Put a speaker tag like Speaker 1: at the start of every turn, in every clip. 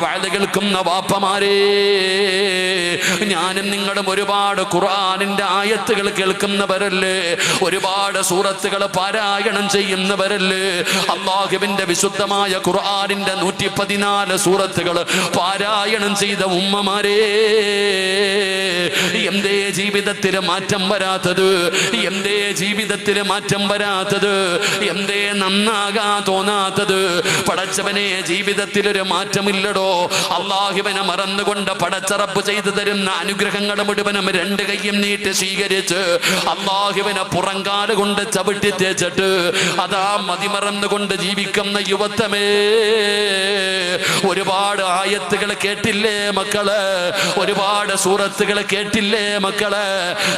Speaker 1: വഅദ് കേൾക്കുന്ന വാപ്പമാരെ, ഞാനും നിങ്ങളും ഒരുപാട് ഖുർആനിന്റെ ആയത്തുകൾ കേൾക്കുന്നവരല്ലേ, ഒരുപാട് സൂറത്തുകൾ പാരായണം ചെയ്യുന്നവരല്ലേ. അല്ലാഹുവിന്റെ വിശുദ്ധമായ ഖുർആനിന്റെ 114 സൂറത്തുകൾ പാരായണം ചെയ്ത ഉമ്മമാരെ, എന്തേ ജീവിതത്തിൽ മാറ്റം വരാത്തത്? എന്തേ ജീവിതത്തിൽ മാറ്റം വരാത്തത്? എന്തേ നന്നാകാൻ തോന്നാത്തത്? പടച്ചവനെ, ജീവിതത്തിൽ ഒരു മാറ്റമില്ലടോ. അല്ലാഹുവിനെ മറന്നുകൊണ്ട് പടച്ച റബ്ബ് ചെയ്തു തരുന്ന അനുഗ്രഹങ്ങൾ മുഴുവനും 2 കൈയും നീട്ടി സ്വീകരിച്ച് അല്ലാഹുവിനെ പുറങ്കാല് കൊണ്ട് ചവിട്ടി തേച്ചിട്ട് അതാ മതിമറന്നുകൊണ്ട് ജീവിക്കുന്ന യുവത്വമേ, ഒരുപാട് ആയത്തുകൾ കേട്ടില്ലേ മക്കള്? ഒരുപാട് സൂറത്തുകൾ കേട്ടില്ലേ മക്കള്?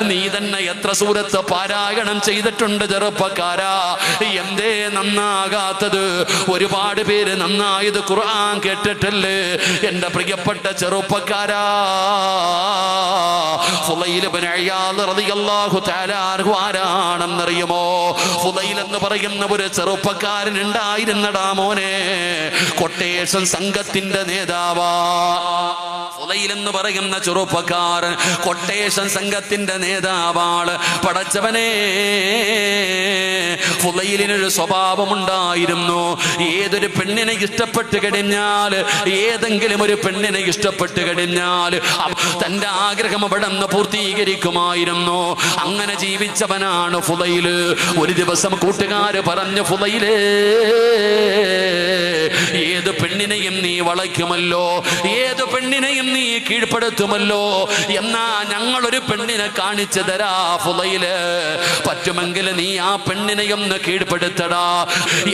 Speaker 1: നീ തന്നെ എത്ര സൂറത്ത് പാരായണം ചെയ്തിട്ടുണ്ട് ചെറുപ്പക്കാരാ? എന്തേ നന്നാകാത്തത്? ഒരുപാട് പേര് നന്നായത് ഖുർആൻ കേട്ടിട്ടല്ലേ? എന്റെ പ്രിയപ്പെട്ട ചെറുപ്പക്കാരാ, ഫുളൈൽ ഇബ്നു ഇയാദ് റളിയല്ലാഹു തആല അൻഹു ആരാണെന്നറിയുമോ? ഫുളൈൽ എന്ന് പറയുന്ന ഒരു ചെറുപ്പക്കാരൻ ഉണ്ടായിരുന്നടാ മോനെ, കൊട്ടേഷൻ സംഘത്തിന്റെ നേതാവാ. ഫുളൈൽ എന്ന് പറയുന്ന ചെറുപ്പക്കാരൻ കൊട്ടേഷൻ സംഘത്തിന്റെ നേതാവാണ്. പടച്ചവനെ, ഫുളൈലിനൊരു സ്വഭാവമുണ്ടായിരുന്നു. ഏതൊരു പെണ്ണിനെ ഇഷ്ടപ്പെട്ട് കഴിഞ്ഞാൽ, ഏതെങ്കിലും ഒരു പെണ്ണിനെ ഇഷ്ടപ്പെട്ട് കഴിഞ്ഞാൽ തന്റെ ആഗ്രഹം അവിടെ നിന്ന് പൂർത്തീകരിക്കുമായിരുന്നു. അങ്ങനെ ജീവിച്ചവനാണ് ഫുളൈൽ. ഒരു ദിവസം കൂട്ടുകാര് പറഞ്ഞു, ഫുളൈലേ, ഏത് പെണ്ണിനെയും നീ വളയ്ക്കുമല്ലോ, ഏത് പെണ്ണിനെയും നീ കീഴ്പ്പെടുത്തുമല്ലോ, എന്നാ ഞങ്ങളൊരു പെണ്ണിനെ കാണിച്ചു തരാ ഫുളൈല്. പറ്റുമെങ്കിൽ നീ ആ പെണ്ണിനെയൊന്ന് കീഴ്പ്പെടുത്തടാ,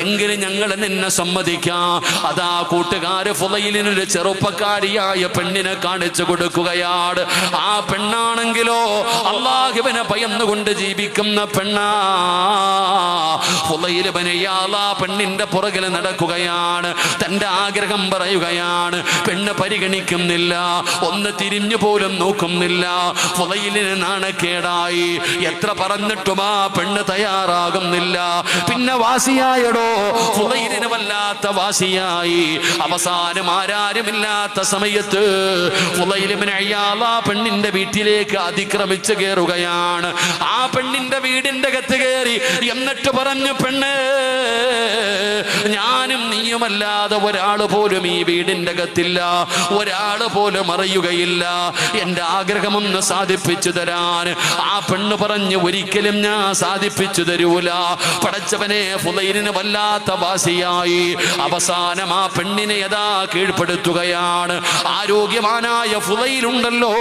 Speaker 1: എങ്കിലും ഞങ്ങൾ നിന്നെ സമ്മതിക്കാം. അതാ കൂട്ടുകാര് ഫുളൈലിനൊരു ചെറുപ്പക്കാരിയായ പെണ്ണിനെ കാണിച്ചു കൊടുക്കുകയാണ്. ആ പെണ്ണാണെങ്കിലോ അല്ലാഹുവിനെ ഭയന്നുകൊണ്ട് ജീവിക്കുന്ന പെണ്ണാ. ഫുളൈൽ ഇബ്നു ഇയാദ് ആ പെണ്ണിന്റെ പുറകിൽ നടക്കുകയാണ്. തന്റെ ആഗ്രഹം പറയുകയാണ്. പെണ്ണ് പരിഗണിക്കുന്നില്ല, ഒന്ന് തിരിഞ്ഞു പോലും നോക്കുന്നില്ല. ഫുളൈലിന് നാണക്കേടായി. എത്ര പറഞ്ഞിട്ടും ആ പെണ്ണ് തയ്യാറാകുന്നില്ല. പിന്നെ വാസിയായടോ, ഫുളൈലിന് വല്ലാത്ത വാസിയായി. അവസാനം ആരാരുമില്ലാത്ത സമയത്ത് ഫുളൈൽ ഇബ്നു ഇയാദ് ആ പെണ്ണിന്റെ വീട്ടിലേക്ക് അതിക്രമിച്ച് കയറുകയാണ്. ആ പെണ്ണിന്റെ വീടിന്റെ അകത്ത് കയറി എന്നിട്ട് പറഞ്ഞു, പെണ്ണ്, ഞാനും നീയുമല്ലാതെ ഒരാള് പോലും ഈ വീടിന്റെ അകത്തില്ല, ഒരാള് പോലും അറിയുകയില്ല. എന്റെ ആഗ്രഹമൊന്ന് സാധിപ്പിച്ചു തരാൻ. ആ പെണ്ണ് പറഞ്ഞു, ഒരിക്കലും ഞാൻ സാധിപ്പിച്ചു തരൂല. പടച്ചവനെ, ഫുളൈലിന് വല്ലാത്ത വാസിയായി. അവസാനം ആ പെണ്ണിനെ യഥാ കീഴ്പ്പെടുത്തുകയാണ്. ആരോഗ്യവാനായ ഫുളൈലുണ്ടല്ലോ,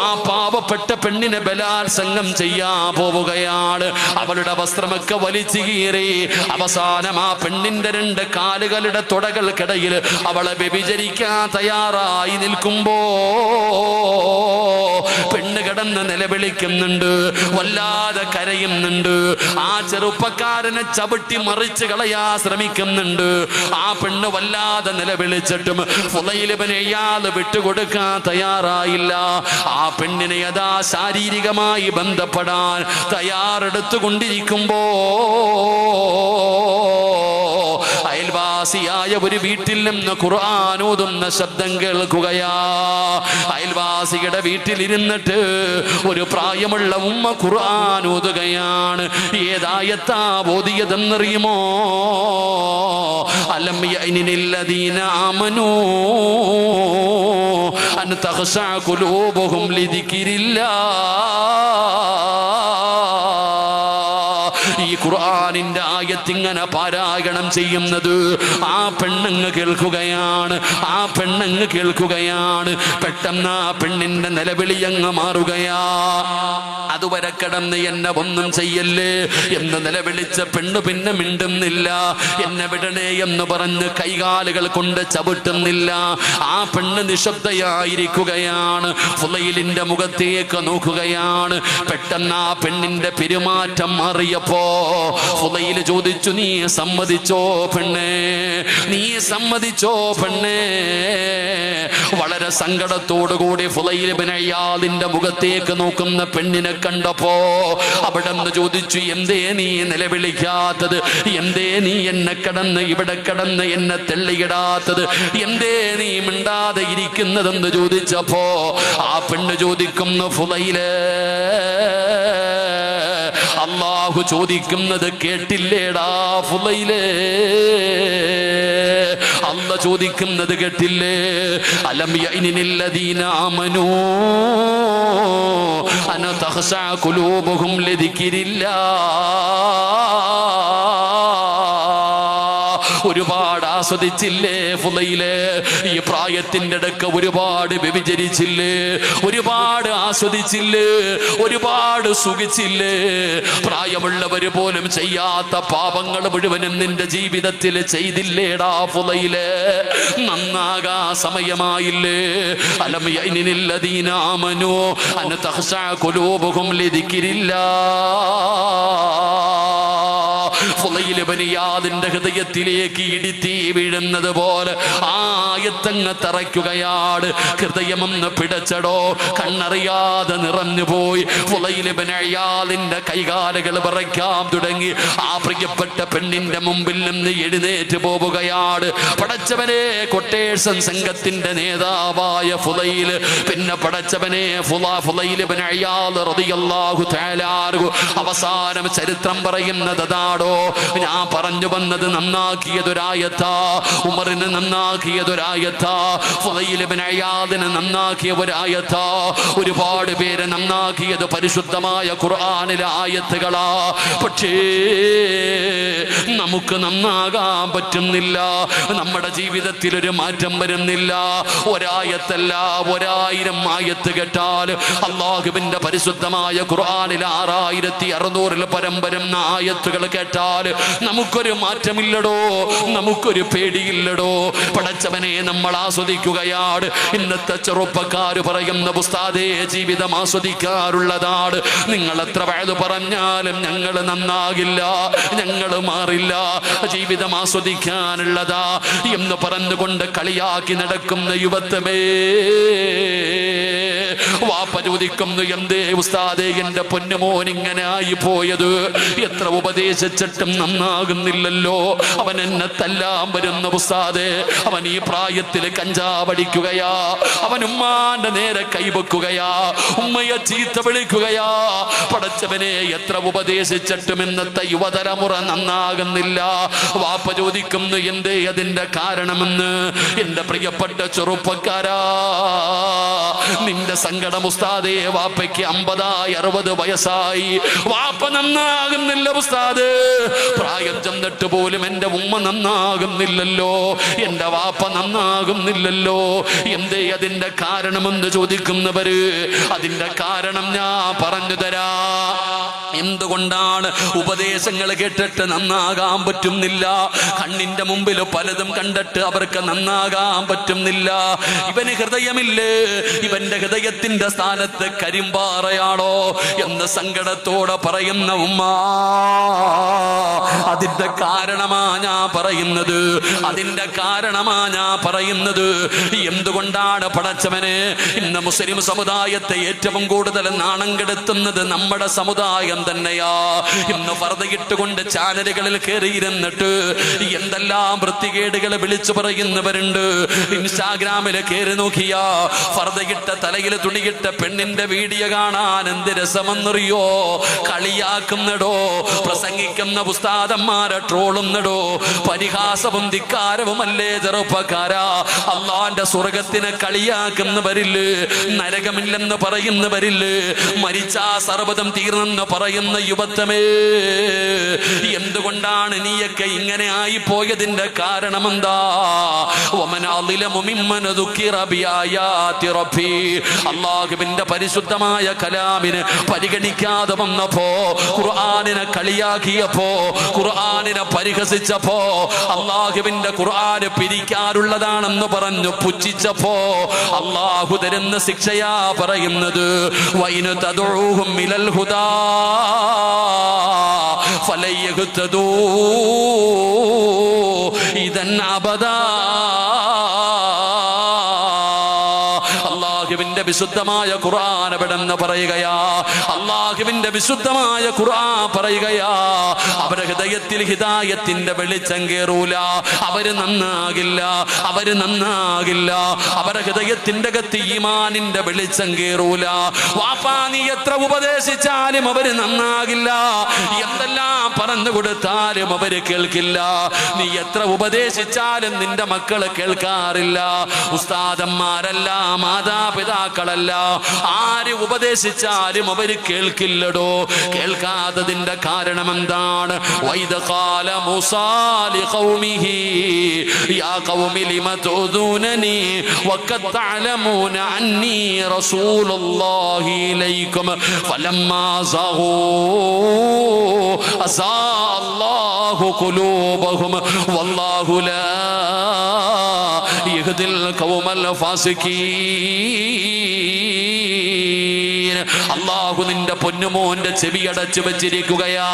Speaker 1: ആ പാവപ്പെട്ട പെണ്ണിനെ ബലാത്സംഗം ചെയ്യാൻ പോവുകയാണ്. അവളുടെ വസ്ത്രമൊക്കെ വലിച്ചു കീറി. അവസാനം ആ പെണ്ണിന്റെ 2 കാലുകളുടെ തുടകൾക്കിടയിൽ അവളെ വ്യഭിചരിക്കാൻ തയ്യാറായി നിൽക്കുമ്പോ പെണ്ണ് കിടന്ന് നിലവിളിക്കുന്നുണ്ട്, വല്ലാതെ കരയുന്നുണ്ട്. ആ ചെറുപ്പക്കാരനെ ചവിട്ടി മറിച്ച് കളയാ ശ്രമിക്കുന്നുണ്ട്. ആ പെണ്ണ് വല്ലാതെ നിലവിളിച്ചിട്ടും ഫുളൈൽ ഇബ്നു ഇയാദ് വിട്ടുകൊടുക്കാൻ തയ്യാറായില്ല. ആ പെണ്ണിനെ യഥാ ശാരീരികമായി ബന്ധപ്പെടാൻ തയ്യാറെടുത്തുകൊണ്ടിരിക്കുമ്പോ അയൽവാസിയായ ഒരു വീട്ടിൽ നിന്ന് ഖുർആൻ ഓതുന്ന ശബ്ദം കേൾക്കുകയാ. അയൽവാസിയുടെ വീട്ടിലിരുന്നിട്ട് ഒരു പ്രായമുള്ള ഉമ്മ ഖുർആൻ ഓതുകയാണ്. ഏതായത്താ ഓതിയതെന്നറിയുമോ? അലം യഅനിനില്ലദീന ആമനൂ അൻ തഖ്ശഅ ഖുലൂബുഹും ലിദിക്രില്ലാഹ്. ഈ ഖുർആനിന്റെ ആയത്തിങ്ങനെ പാരായണം ചെയ്യുന്നത് ആ പെണ്ണങ്ങ് കേൾക്കുകയാണ്. ആ പെണ്ണങ്ങ് കേൾക്കുകയാണ്. പെട്ടെന്ന് ആ പെണ്ണിന്റെ നിലവിളി അങ്ങ് മാറുകയാ. അതുവരെ കിടന്ന് എന്നെ ഒന്നും ചെയ്യല്ലേ എന്ന് നിലവിളിച്ച പെണ്ണ് പിന്നെ മിണ്ടുന്നില്ല. എന്നെ വിടണേ എന്ന് പറഞ്ഞ് കൈകാലുകൾ കൊണ്ട് ചവിട്ടുന്നില്ല. ആ പെണ്ണ് നിശബ്ദയായിരിക്കുകയാണ്. ഫുളൈലിന്റെ മുഖത്തേക്ക് നോക്കുകയാണ്. പെട്ടെന്ന് ആ പെണ്ണിന്റെ പെരുമാറ്റം മാറിയപ്പോ ഫുളൈൽ ചോദിച്ചു, നീ സമ്മതിച്ചോ പെണ്ണേ? നീ സമ്മതിച്ചോ പെണ്ണേ? വളരെ സങ്കടത്തോടുകൂടി ഫുളൈൽ ഇബ്നു ഇയാദിന്റെ മുഖത്തേക്ക് നോക്കുന്ന പെണ്ണിനെ കണ്ടപ്പോ അവിടെ നിന്ന് ചോദിച്ചു, എന്തേ നീ നിലവിളിക്കാത്തത്? എന്തേ നീ എന്നെ കടന്ന് ഇവിടെ കടന്ന് എന്നെ തെള്ളിയിടാത്തത്? എന്തേ നീ മിണ്ടാതെ ഇരിക്കുന്നതെന്ന് ചോദിച്ചപ്പോ ആ പെണ്ണ് ചോദിക്കുന്നു, ഫുളൈലേ, അല്ലാഹു ചോദിക്കുന്നത് കേട്ടില്ലേടാ ഫുളൈലേ? അല്ല ചോദിക്കുന്നത് കേട്ടില്ലേ? അലം യഅനില്ലദീന ആമനൂ അന തഖ്ശഅ ഖുലൂബുഹും ലിദിക്രില്ലാഹ്. ഒരുപാട് ആസ്വദിച്ചില്ലേ ഫുളൈലേ? ഈ പ്രായത്തിന്റെ ഇടക്ക് ഒരുപാട് വ്യഭിചരിച്ചില്ലേ? ഒരുപാട് ആസ്വദിച്ചില്ലേ? ഒരുപാട് സുഖിച്ചില്ലേ? പ്രായമുള്ളവര് പോലും ചെയ്യാത്ത പാപങ്ങൾ മുഴുവനും നിന്റെ ജീവിതത്തിൽ ചെയ്തില്ലേടാ ഫുളൈലേ? നന്നാകാ സമയമായില്ലേ? അലം യഅനില്ലദീന ആമനൂ അൻ തഖ്ശഅ ഖുലൂബുഹും ലിദിക്രില്ലാഹ്. ഫുളൈൽ ഇബ്നു ഇയാദിന്റെ ഹൃദയത്തിലേക്ക് ഇടിത്തി വീഴുന്നത് പോലെ ആയത്തങ്ങ് തറയ്ക്കുകയാണ്. ഹൃദയമൊന്ന് പിടച്ചടോ, കണ്ണറിയാതെ നിറഞ്ഞുപോയി. ഫുളൈൽ ഇബ്നു ഇയാദിന്റെ കൈകാലുകൾ വിറയ്ക്കാൻ തുടങ്ങി. ആ പ്രിയപ്പെട്ട പെണ്ണിന്റെ മുമ്പിൽ നിന്ന് എഴുന്നേറ്റ് പോവുകയാണ്. പടച്ചവനെ, കൊട്ടേഷൻ സംഘത്തിന്റെ നേതാവായ ഫുളൈൽ, പിന്നെ പടച്ചവനെ ഫുളൈൽ ഇബ്നു ഇയാദ് റളിയല്ലാഹു തആല അൻഹു അവസാനം ചരിത്രം പറയുന്നത് അതാണോ? ഞാൻ പറഞ്ഞു വന്നത് നന്നാക്കിയതൊരായത്താ. ഉമറിന് നന്നാക്കിയതൊരായത്താ. ഫുളൈൽ ഇബ്നു ഇയാദിനെ നന്നാക്കിയ ഒരായത്താ. ഒരുപാട് പേരെ നന്നാക്കിയത് പരിശുദ്ധമായ ഖുർആനിലെ ആയത്തുകളാ. പക്ഷേ നമുക്ക് നന്നാകാൻ പറ്റുന്നില്ല. നമ്മുടെ ജീവിതത്തിൽ ഒരു മാറ്റം വരുന്നില്ല. ഒരായത്തല്ല, 1000 ആയത്ത് കേട്ടാൽ അല്ലാഹുവിന്റെ പരിശുദ്ധമായ ഖുർആനിൽ 6600 പരം വരുന്ന ആയത്തുകൾ കേട്ടാൽ നമുക്കൊരു മാറ്റമില്ലടോ, നമുക്കൊരു പേടിയില്ലടോ. പടച്ചവനെ നമ്മൾ ആസ്വദിക്കുകയാണ്. ഇന്നത്തെ ചെറുപ്പക്കാര് പറയുന്ന ഉസ്താദേ, ജീവിതം ആസ്വദിക്കാറുള്ളതാണ്. നിങ്ങൾ എത്ര വയത് പറഞ്ഞാലും ഞങ്ങൾ നന്നാകില്ല, ഞങ്ങൾ മാറില്ല, ജീവിതം ആസ്വദിക്കാനുള്ളതാ എന്ന് പറഞ്ഞുകൊണ്ട് കളിയാക്കി നടക്കുന്ന യുവത്വമേ, വാപ്പ ചോദിക്കുന്നു, എന്തേ ഉസ്താദേ എന്റെ പൊന്നുമോൻ ഇങ്ങനെ ആയി പോയത്? എത്ര ഉപദേശിച്ചിട്ടും നന്നാകുന്നില്ലല്ലോ. അവൻ എന്നെ തല്ലാൻ വരുന്ന ഉസ്താദേ. അവൻ ഈ പ്രായത്തിൽ കഞ്ചാവടിക്കുകയാ, അവൻ ഉമ്മാന്റെ നേരെ കൈവെക്കുകയാ, ഉമ്മയെ ചീത്ത വിളിക്കുകയാ. പടച്ചവനെ, എത്ര ഉപദേശിച്ചിട്ടും ഇന്നത്തെ യുവതലമുറ നന്നാകുന്നില്ല. വാപ്പ ചോദിക്കുന്നു, എന്തേ അതിന്റെ കാരണമെന്ന്? എന്റെ പ്രിയപ്പെട്ട ചെറുപ്പക്കാരാ, നിന്റെ സങ്കടം ഉസ്താദേ, വാപ്പയ്ക്ക് 50-60 വയസ്സായി, വാപ്പ നന്നാകുന്നില്ല ഉസ്താദ്. പ്രായം ചെന്നിട്ട് പോലും എന്റെ ഉമ്മ നന്നാകുന്നില്ലല്ലോ, എന്റെ വാപ്പ നന്നാകുന്നില്ലല്ലോ. എന്തേ അതിന്റെ കാരണമെന്ന് ചോദിക്കുന്നവര്, അതിന്റെ കാരണം ഞാൻ പറഞ്ഞു തരാ. എന്തുകൊണ്ടാണ് ഉപദേശങ്ങൾ കേട്ടിട്ട് നന്നാകാൻ പറ്റുന്നില്ല? കണ്ണിന്റെ മുമ്പിൽ പലതും കണ്ടിട്ട് അവർക്ക് നന്നാകാൻ പറ്റുന്നില്ല. ഇവന് ഹൃദയമില്ലേ? ഇവന്റെ ഹൃദയത്തിന്റെ സ്ഥാനത്ത് കരിമ്പാറയാണോ എന്ന് സങ്കടത്തോടെ പറയുന്ന ഉമ്മ, അതിന്റെ കാരണമാ ഞാൻ പറയുന്നത്, അതിന്റെ കാരണമാ ഞാൻ പറയുന്നത്. എന്തുകൊണ്ടാണ് പടച്ചവനെ ഇന്ന് മുസ്ലിം സമുദായത്തെ ഏറ്റവും കൂടുതൽ നാണം കെടുത്തുന്നത് നമ്മുടെ സമുദായം തന്നെയാ. ഇന്ന് ഫർദയിട്ടുകൊണ്ട് ചാനലുകളിൽ കയറിയിരുന്നിട്ട് എന്തെല്ലാം വൃത്തികേടുകൾ വിളിച്ചു പറയുന്നവരുണ്ട്. ഇൻസ്റ്റാഗ്രാമിൽ കയറി നോക്കിയാ ഫർദയിട്ട തലയിൽ തുണിയിട്ട പെണ്ണിന്റെ വീഡിയോ കാണാൻ എന്ത് രസമെന്നറിയോ? കളിയാക്കുന്നടോ, പ്രസംഗിക്കുന്ന ഉസ്താദന്മാരെ ട്രോളുന്നടോ. പരിഹാസവും ധിക്കാരവുമല്ലേ ചെറുപ്പക്കാരാ? അള്ളാന്റെ സ്വർഗത്തിനെ കളിയാക്കുന്നവരില്ലേ? നരകമില്ലെന്ന് പറയുന്നവരില്ലേ? മരിച്ചാ സർവ്വതം തീർന്നെന്ന് പറയുന്ന യുവത്വമേ, എന്തുകൊണ്ടാണ് നീയൊക്കെ ഇങ്ങനെ ആയി പോയതിന്റെ കാരണം എന്താ? അല്ലാഹുവിന്റെ പരിശുദ്ധമായ കലാമിനെ പരിഗണിക്കാതെ വന്നപ്പോ, ഖുർആനിനെ കളിയാക്കിയപ്പോ, ഖുർആനിനെ പരിഹസിച്ചപ്പോ, അല്ലാഹുവിന്റെ ഖുർആന് പിരിക്കാറുള്ളതാണെന്ന് പറഞ്ഞു പുച്ഛിച്ചപ്പോ അല്ലാഹു തരുന്ന ശിക്ഷയാ പറയുന്നത്. വൈന തദഊഹും മിനൽ ഹുദാ ഫലയഹ്തദൂ ഇദൻ അബദാ. അള്ളാഹുവിന്റെ വിശുദ്ധമായ ഖുർആൻ എവിടെന്ന് പറയുകയാ, അള്ളാഹുവിന്റെ വിശുദ്ധമായ ഖുർആൻ പറയുകയാ, അവരുടെ ഹൃദയത്തിൽ ഹിദായത്തിന്റെ വെളിച്ചം കേറൂല, അവര് നന്നാകില്ല, അവര് നന്നാകില്ല. അവരുടെ ഹൃദയത്തിന്റെ അകത്ത് ഈമാനിന്റെ വെളിച്ചം കേറൂല. വാപ്പാ നീ എത്ര ഉപദേശിച്ചാലും അവര് നന്നാകില്ല, എന്തെല്ലാം പറഞ്ഞു കൊടുത്താലും അവര് കേൾക്കില്ല. നീ എത്ര ഉപദേശിച്ചാലും നിന്റെ മക്കള് കേൾക്കാറില്ല. ഉസ്താദന്മാരല്ല, മാതാപിതാക്കളല്ല, ആര് ഉപദേശിച്ചാലും അവര് കേൾക്കില്ലടോ. കേൾക്കാത്തതിന്റെ കാരണം എന്താണ്? വൈദ ഖാല മൂസാ ലിഖൗമിഹി യാ ഖൗമി ലിമ തുദൂനനി വഖദ് തഅലമൂന അന്നി റസൂലുള്ളാഹി ഇലൈക്കും ഫലമ്മാ സഗൂ അസാ അല്ലാഹു ഖുലൂബഹും വല്ലാഹു ലാ യഹ്ദിൽ ഖൗമൽ ഫാസിഖീൻ. അല്ലാഹു നിന്റെ പൊന്നുമോന്റെ ചെവി അടച്ചു വെച്ചിരിക്കുകയാ,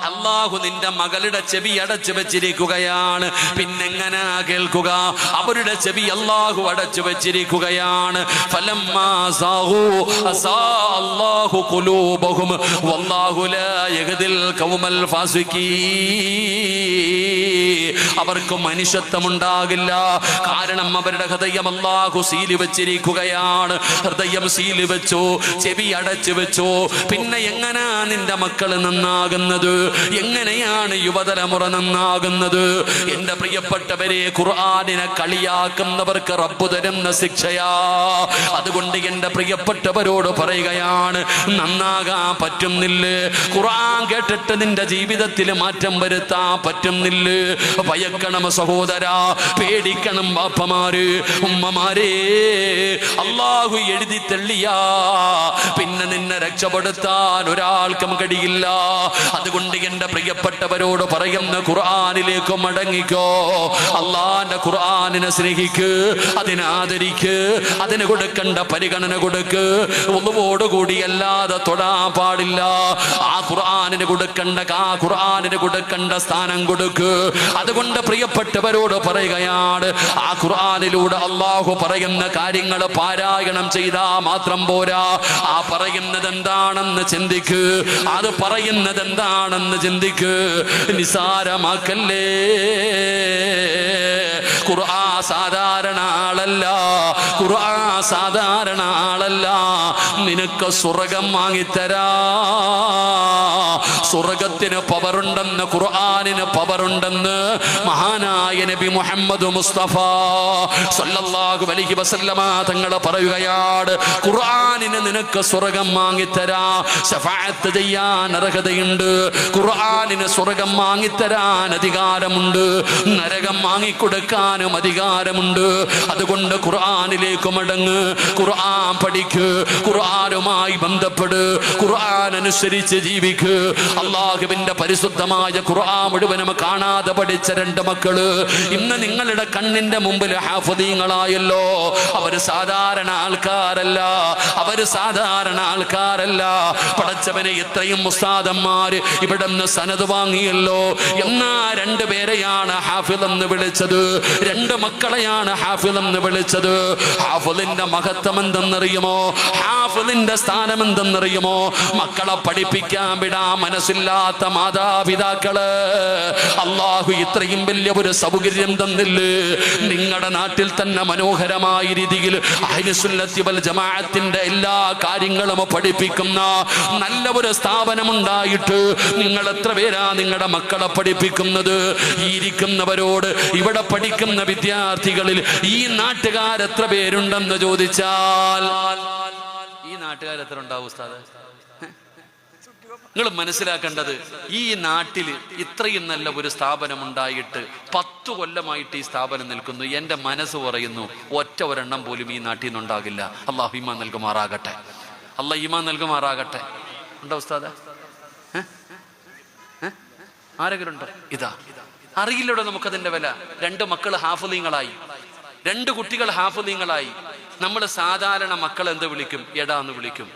Speaker 1: അല്ലാഹു നിന്റെ മകളുടെ ചെവി അടച്ചു വെച്ചിരിക്കുകയാണ്. പിന്നെങ്ങനെ കേൾക്കുക? അവരുടെ ചെവി അല്ലാഹു അടച്ചു വെച്ചിരിക്കുകയാണ്. ഫലമ്മാ സാഹു അസാ അല്ലാഹു ഖുലൂബഹും വല്ലാഹു ലാ യഹ്ദിൽ ഖൗമൽ ഫാസിഖീൻ. അവർക്ക് മനുഷ്യത്വം ഉണ്ടാകില്ല. കാരണം അവരുടെ ഹൃദയം അല്ലാഹു സീല് വെച്ചിരിക്കുകയാണ്. ഹൃദയം സീല് വെച്ചു, ചെവി അടച്ചു വെച്ചു. പിന്നെ എങ്ങനാ നിന്റെ മക്കൾ നന്നാകുന്നത്? എങ്ങനെയാണ് യുവതലമുറ നന്നാകുന്നത്? എന്റെ പ്രിയപ്പെട്ടവരെ, ഖുർആനിനെ കളിയാക്കുന്നവർക്ക് റബ്ബ് തരുന്ന ശിക്ഷയാ. അതുകൊണ്ട് എന്റെ പ്രിയപ്പെട്ടവരോട് പറയുകയാണ്, നന്നാകാൻ പറ്റുന്നില്ല, ഖുർആൻ കേട്ടിട്ട് നിന്റെ ജീവിതത്തിൽ മാറ്റം വരുത്താൻ പറ്റുന്നില്ല, ഭയക്കണം സഹോദരാ, പേടിക്കണം ബാപ്പമാര്, ഉമ്മമാരെ. അല്ലാഹു എഴുതി തള്ളിയാ പിന്നെ നിന്നെ രക്ഷപ്പെടുത്താൻ ഒരാൾക്കും കഴിയില്ല. അതുകൊണ്ട് എന്റെ പ്രിയപ്പെട്ടവരോട് പറയുന്ന, ഖുർആനിലേക്ക് മടങ്ങിക്കോ. അള്ളാന്റെ ഖുർആനിനെ സ്നേഹിക്ക്, അതിനെ ആദരിക്ക്, അതിന് കൊടുക്കേണ്ട പരിഗണന കൊടുക്ക്. ഒന്നുകൂടി അല്ലാതെ തൊടാൻ പാടില്ല. ആ ഖുർആനിന് കൊടുക്കേണ്ട സ്ഥാനം കൊടുക്ക്. അതുകൊണ്ട് പ്രിയപ്പെട്ടവരോട് പറയുകയാണ്, ആ ഖുർആനിലൂടെ അള്ളാഹു പറയുന്ന കാര്യങ്ങൾ പാരായണം ചെയ്താ മാത്രം പോരാ. ആ പറയുന്നത് എന്താണെന്ന് ചിന്തിക്ക്, അത് പറയുന്നത് എന്താണെന്ന് ചിന്തിക്ക്. നിസാരമാക്കല്ലേ. ഖുർആൻ സാധാരണ ആളല്ല, ഖുർആൻ സാധാരണ ആളല്ല. നിനക്ക് സ്വർഗം വാങ്ങിത്തരാ. സ്വർഗത്തിന് പവറുണ്ടെന്ന്, ഖുർആനിന് പവറുണ്ടെന്ന് മഹാനായ നബി മുഹമ്മദ് മുസ്തഫ സല്ലല്ലാഹു അലൈഹി വസല്ലമ തങ്ങൾ പറയുകയാണ്, ഖുർആനിന് നിനക്ക് സ്വർഗം വാങ്ങിത്തരാ. ശഫാഅത്ത് ചെയ്യാൻ അർഹതയുണ്ട്. ഖുർആനിന് സ്വർഗം വാങ്ങിത്തരാൻ അധികാരമുണ്ട്. നരകം വാങ്ങിക്കൊടുക്കാനും അധികാരമുണ്ട്. അതുകൊണ്ട് ഖുർആനിലേക്ക് മടങ്ങ്, ഖുർആൻ പഠിക്ക്, ഖുർആനുമായി ബന്ധപ്പെട്, ഖുർആൻ അനുസരിച്ച് ജീവിക്ക്. അല്ലാഹുവിന്റെ പരിശുദ്ധമായ ഖുർആൻ മുഴുവനും കാണാതെ പഠിച്ച രണ്ട് മക്കള് ഇന്ന് നിങ്ങളുടെ കണ്ണിന്റെ മുമ്പിൽ ഹാഫിദീങ്ങളായല്ലോ. അവര് സാധാരണ ആൾക്കാരല്ല, അവര് സാധാരണ ആൾക്കാരല്ല. പടച്ചവനെ, എത്രയും ഉസ്താദന്മാര് ഇവിടെ നിന്ന് സനദ് വാങ്ങിയല്ലോ. എന്നാ രണ്ടുപേരെയാണ് ഹാഫിദ് എന്ന് വിളിച്ചത്, രണ്ട് മക്കളെയാണ് ഹാഫിദ് എന്ന് വിളിച്ചത്. ഹാഫിദിന്റെ മഹത്വം എന്തെന്നറിയുമോ? ഹാഫിദിന്റെ സ്ഥാനം എന്തെന്നറിയുമോ? മക്കളെ പഠിപ്പിക്കാൻ വിടാൻ മനസ്സില്ലാത്ത മാതാപിതാക്കള് അല്ലാഹു ഇത്രയും വലിയ ഒരു സൗകര്യം തന്നില്ലേ? നിങ്ങളുടെ നാട്ടിൽ തന്നെ മനോഹരമായ രീതിയിൽ അഹ്ലുസുന്നത്തി വൽ ജമാഅത്തിന്റെ എല്ലാ കാര്യങ്ങളും പഠിപ്പിക്കുന്ന നല്ല ഒരു സ്ഥാപനമുണ്ടായിട്ട് നിങ്ങൾ എത്ര പേരാ നിങ്ങളുടെ മക്കളെ പഠിപ്പിക്കുന്നത്? ഈ ഇരിക്കുന്നവരോട്, ഇവിടെ പഠിക്കുന്ന വിദ്യാർത്ഥികളിൽ ഈ നാട്ടുകാരെത്ര പേരുണ്ടെന്ന് ചോദിച്ചാൽ, ഈ നാട്ടുകാരെത്ര ഉണ്ടാവും ഉസ്താദ്? നിങ്ങൾ മനസ്സിലാക്കേണ്ടത്, ഈ നാട്ടിൽ ഇത്രയും നല്ല ഒരു സ്ഥാപനം ഉണ്ടായിട്ട് 10 കൊല്ലമായിട്ട് ഈ സ്ഥാപനം നിൽക്കുന്നു. എൻ്റെ മനസ്സ് പറയുന്നു, ഒറ്റ ഒരെണ്ണം പോലും ഈ നാട്ടിൽ നിന്നുണ്ടാകില്ല. അള്ളാഹു ഈമാൻ നൽകുമാറാകട്ടെ, അള്ളാഹ് ഈമാൻ നൽകുമാറാകട്ടെ. ഉണ്ടോ ഉസ്താദ്? ആരെങ്കിലും ഉണ്ടോ? ഇതാ അറിയില്ലടോ നമുക്കതിൻ്റെ വില. 2 മക്കൾ ഹാഫിളീങ്ങളായി, 2 കുട്ടികൾ ഹാഫിളീങ്ങളായി. നമ്മൾ സാധാരണ മക്കൾ എന്ത് വിളിക്കും? എടാ എന്ന് വിളിക്കും.